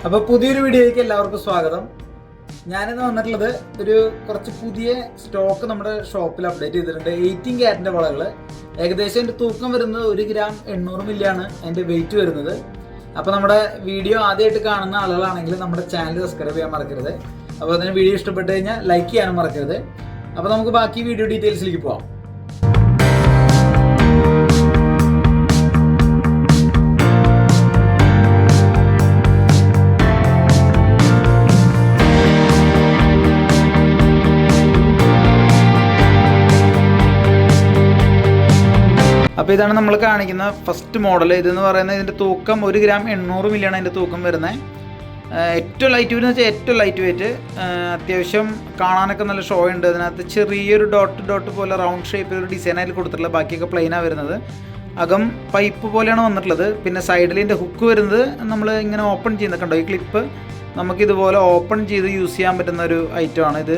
അപ്പോൾ പുതിയൊരു വീഡിയോയിലേക്ക് എല്ലാവർക്കും സ്വാഗതം. ഞാനിന്ന് വന്നിട്ടുള്ളത് കുറച്ച് പുതിയ സ്റ്റോക്ക് നമ്മുടെ ഷോപ്പിൽ അപ്ഡേറ്റ് ചെയ്തിട്ടുണ്ട്. 18 ക്യാരറ്റിൻ്റെ വളകൾ. ഏകദേശം അതിൻ്റെ തൂക്കം വരുന്നത് 1 ഗ്രാം 800 മില്ലിയാണ് അതിൻ്റെ വെയിറ്റ് വരുന്നത്. അപ്പോൾ നമ്മുടെ വീഡിയോ ആദ്യമായിട്ട് കാണുന്ന ആളുകളാണെങ്കിൽ നമ്മുടെ ചാനൽ സബ്സ്ക്രൈബ് ചെയ്യാൻ മറക്കരുത്. അപ്പോൾ അതിന് വീഡിയോ ഇഷ്ടപ്പെട്ട് കഴിഞ്ഞാൽ ലൈക്ക് ചെയ്യാനും മറക്കരുത്. അപ്പോൾ നമുക്ക് ബാക്കി വീഡിയോ ഡീറ്റെയിൽസിലേക്ക് പോകാം. അപ്പോൾ ഇതാണ് നമ്മൾ കാണിക്കുന്ന ഫസ്റ്റ് മോഡൽ. ഇതെന്ന് പറയുന്നത് ഇതിൻ്റെ തൂക്കം 1 ഗ്രാം 800 മില്ലിയാണ് അതിൻ്റെ തൂക്കം വരുന്നത്. ഏറ്റവും ലൈറ്റ് വെയിറ്റ് എന്ന് വെച്ചാൽ ഏറ്റവും ലൈറ്റ് വെയിറ്റ്. അത്യാവശ്യം കാണാനൊക്കെ നല്ല ഷോ ഉണ്ട്. അതിനകത്ത് ചെറിയൊരു ഡോട്ട് പോലെ റൗണ്ട് ഷേപ്പിൽ ഒരു ഡിസൈൻ അതിൽ കൊടുത്തിട്ടുള്ള, ബാക്കിയൊക്കെ പ്ലെയിനാണ് വരുന്നത്. അകം പൈപ്പ് പോലെയാണ് വന്നിട്ടുള്ളത്. പിന്നെ സൈഡിൽ ഇതിൻ്റെ ഹുക്ക് വരുന്നത് നമ്മൾ ഇങ്ങനെ ഓപ്പൺ ചെയ്യുന്ന കണ്ടോ, ഈ ക്ലിപ്പ് നമുക്കിതുപോലെ ഓപ്പൺ ചെയ്ത് യൂസ് ചെയ്യാൻ പറ്റുന്ന ഒരു ഐറ്റമാണ്. ഇത്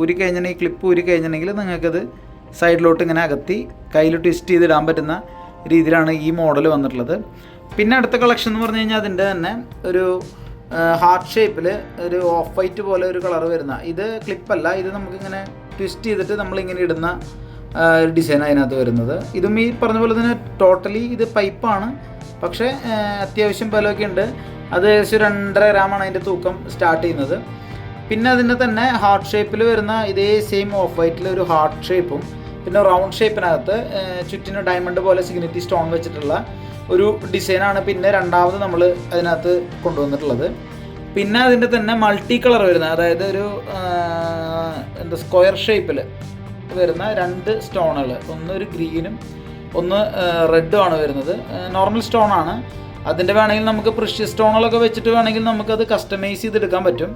ഊരി കഴിഞ്ഞാൽ ഈ ക്ലിപ്പ് ഊരി കഴിഞ്ഞിട്ടുണ്ടെങ്കിൽ നിങ്ങൾക്കത് സൈഡിലോട്ട് ഇങ്ങനെ അകത്തി കയ്യിൽ ട്വിസ്റ്റ് ചെയ്തിടാൻ പറ്റുന്ന രീതിയിലാണ് ഈ മോഡൽ വന്നിട്ടുള്ളത്. പിന്നെ അടുത്ത കളക്ഷൻ എന്ന് പറഞ്ഞു കഴിഞ്ഞാൽ അതിൻ്റെ തന്നെ ഒരു ഹാർട്ട് ഷേപ്പിൽ ഒരു ഓഫ് വൈറ്റ് പോലെ ഒരു കളർ വരുന്ന, ഇത് ക്ലിപ്പല്ല, ഇത് നമുക്കിങ്ങനെ ട്വിസ്റ്റ് ചെയ്തിട്ട് നമ്മളിങ്ങനെ ഇടുന്ന ഡിസൈൻ അതിനകത്ത് വരുന്നത്. ഇതും ഈ പറഞ്ഞ പോലെ തന്നെ ടോട്ടലി ഇത് പൈപ്പാണ്, പക്ഷേ അത്യാവശ്യം ബലമൊക്കെ ഉണ്ട്. അത് ഏകദേശം 2.5 ഗ്രാമാണ് അതിൻ്റെ തൂക്കം സ്റ്റാർട്ട് ചെയ്യുന്നത്. പിന്നെ അതിൻ്റെ തന്നെ ഹാർട്ട് ഷേപ്പിൽ വരുന്ന ഇതേ സെയിം ഓഫ് വൈറ്റിൽ ഒരു ഹാർട്ട് ഷേപ്പും പിന്നെ റൗണ്ട് ഷേപ്പിനകത്ത് ചുറ്റിന് ഡയമണ്ട് പോലെ സിഗ്നിറ്റി സ്റ്റോൺ വെച്ചിട്ടുള്ള ഒരു ഡിസൈനാണ് പിന്നെ രണ്ടാമത് നമ്മൾ അതിനകത്ത് കൊണ്ടുവന്നിട്ടുള്ളത്. പിന്നെ അതിൻ്റെ തന്നെ മൾട്ടി കളർ വരുന്ന, അതായത് ഒരു സ്ക്വയർ ഷേപ്പിൽ വരുന്ന 2 സ്റ്റോണുകൾ, ഒന്ന് ഒരു ഗ്രീനും ഒന്ന് റെഡും ആണ് വരുന്നത്. നോർമൽ സ്റ്റോണാണ്. അതിൻ്റെ വേണമെങ്കിൽ നമുക്ക് പ്രഷ്യസ് സ്റ്റോണുകളൊക്കെ വെച്ചിട്ട് വേണമെങ്കിൽ നമുക്കത് കസ്റ്റമൈസ് ചെയ്തെടുക്കാൻ പറ്റും.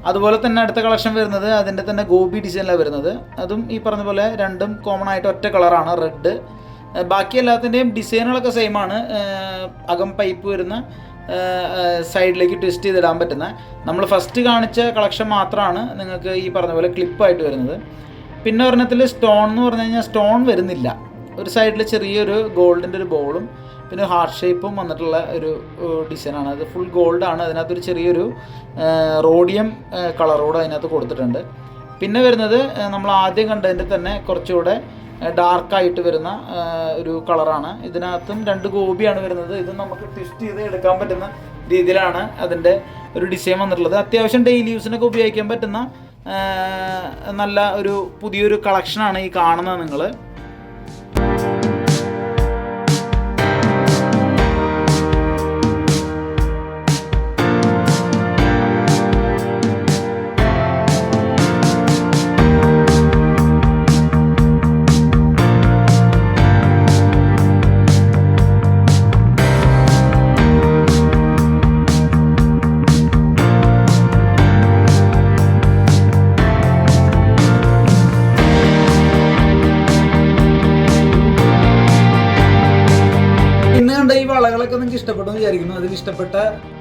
അതുപോലെ തന്നെ അടുത്ത കളക്ഷൻ വരുന്നത് അതിൻ്റെ തന്നെ ഗോപി ഡിസൈനിലാണ് വരുന്നത്. അതും ഈ പറഞ്ഞ പോലെ രണ്ടും കോമൺ ആയിട്ട് ഒറ്റ കളറാണ്, റെഡ്. ബാക്കി എല്ലാത്തിൻ്റെയും ഡിസൈനുകളൊക്കെ സെയിം ആണ്. അകം പൈപ്പ് വരുന്ന, സൈഡിലേക്ക് ട്വിസ്റ്റ് ചെയ്തിടാൻ പറ്റുന്ന. നമ്മൾ ഫസ്റ്റ് കാണിച്ച കളക്ഷൻ മാത്രമാണ് നിങ്ങൾക്ക് ഈ പറഞ്ഞ പോലെ ക്ലിപ്പായിട്ട് വരുന്നത്. പിന്നെ ഒരെണ്ണത്തിൽ സ്റ്റോൺ എന്ന് പറഞ്ഞു കഴിഞ്ഞാൽ സ്റ്റോൺ വരുന്നില്ല. ഒരു സൈഡിൽ ചെറിയൊരു ഗോൾഡിൻ്റെ ഒരു ബോളും പിന്നെ ഹാർട്ട് ഷേപ്പും വന്നിട്ടുള്ള ഒരു ഡിസൈനാണ്. അത് ഫുൾ ഗോൾഡാണ്. അതിനകത്തൊരു ചെറിയൊരു റോഡിയം കളറോട് അതിനകത്ത് കൊടുത്തിട്ടുണ്ട്. പിന്നെ വരുന്നത് നമ്മൾ ആദ്യം കണ്ടതിൻ്റെ തന്നെ കുറച്ചുകൂടെ ഡാർക്കായിട്ട് വരുന്ന ഒരു കളറാണ്. ഇതിനകത്തും 2 ഗോപിയാണ് വരുന്നത്. ഇത് നമുക്ക് ട്വിസ്റ്റ് ചെയ്ത് എടുക്കാൻ പറ്റുന്ന രീതിയിലാണ് അതിൻ്റെ ഒരു ഡിസൈൻ വന്നിട്ടുള്ളത്. അത്യാവശ്യം ഡെയിലി യൂസിനൊക്കെ ഉപയോഗിക്കാൻ പറ്റുന്ന നല്ല ഒരു പുതിയൊരു കളക്ഷനാണ് ഈ കാണുന്നത് നിങ്ങൾ. ഈ വളകളൊക്കെ നിങ്ങൾക്ക് ഇഷ്ടപ്പെട്ടു എന്ന് വിചാരിക്കുന്നു. അതിൽ ഇഷ്ടപ്പെട്ട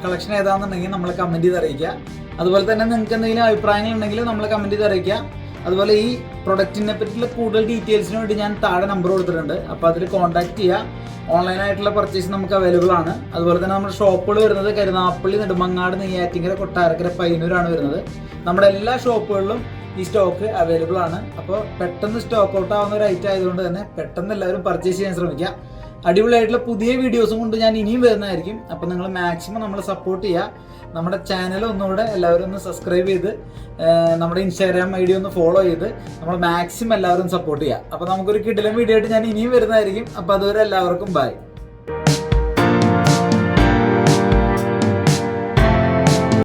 കളക്ഷൻ ഏതാണെന്നുണ്ടെങ്കിൽ നമ്മളെ കമൻറ്റ് ചെയ്ത് അറിയിക്കുക. അതുപോലെ തന്നെ നിങ്ങൾക്ക് എന്തെങ്കിലും അഭിപ്രായങ്ങൾ ഉണ്ടെങ്കിൽ നമ്മളെ കമൻറ്റ് ചെയ്ത് അറിയിക്കുക. അതുപോലെ ഈ പ്രൊഡക്റ്റിനെ പറ്റിയുള്ള കൂടുതൽ ഡീറ്റെയിൽസിന് വേണ്ടി ഞാൻ താഴെ നമ്പർ കൊടുത്തിട്ടുണ്ട്. അപ്പോൾ അതിൽ കോൺടാക്ട് ചെയ്യുക. ഓൺലൈനായിട്ടുള്ള പർച്ചേസ് നമുക്ക് അവൈലബിൾ ആണ്. അതുപോലെ തന്നെ നമ്മുടെ ഷോപ്പുകൾ വരുന്നത് കരുനാഗപ്പള്ളി, നെടുമങ്ങാട്, നെയ്യാറ്റിങ്കര, കൊട്ടാരക്കര, പയ്യന്നൂരാണ് വരുന്നത്. നമ്മുടെ എല്ലാ ഷോപ്പുകളിലും ഈ സ്റ്റോക്ക് അവൈലബിൾ ആണ്. അപ്പോൾ പെട്ടെന്ന് സ്റ്റോക്ക് ഔട്ട് ആവുന്ന ഒരു ഐറ്റം ആയതുകൊണ്ട് തന്നെ പെട്ടെന്ന് എല്ലാവരും പർച്ചേസ് ചെയ്യാൻ ശ്രമിക്കുക. അടിപൊളിയായിട്ടുള്ള പുതിയ വീഡിയോസും കൊണ്ട് ഞാൻ ഇനിയും വരുന്നതായിരിക്കും. അപ്പോൾ നിങ്ങൾ മാക്സിമം നമ്മളെ സപ്പോർട്ട് ചെയ്യുക. നമ്മുടെ ചാനൽ ഒന്നുകൂടെ എല്ലാവരും ഒന്ന് സബ്സ്ക്രൈബ് ചെയ്ത് നമ്മുടെ ഇൻസ്റ്റാഗ്രാം ഐ ഡി ഒന്ന് ഫോളോ ചെയ്ത് നമ്മൾ മാക്സിമം എല്ലാവരും സപ്പോർട്ട് ചെയ്യുക. അപ്പോൾ നമുക്കൊരു കിടിലൻ വീഡിയോ ആയിട്ട് ഞാൻ ഇനിയും വരുന്നതായിരിക്കും. അപ്പോൾ അതുവരെ എല്ലാവർക്കും ബൈ.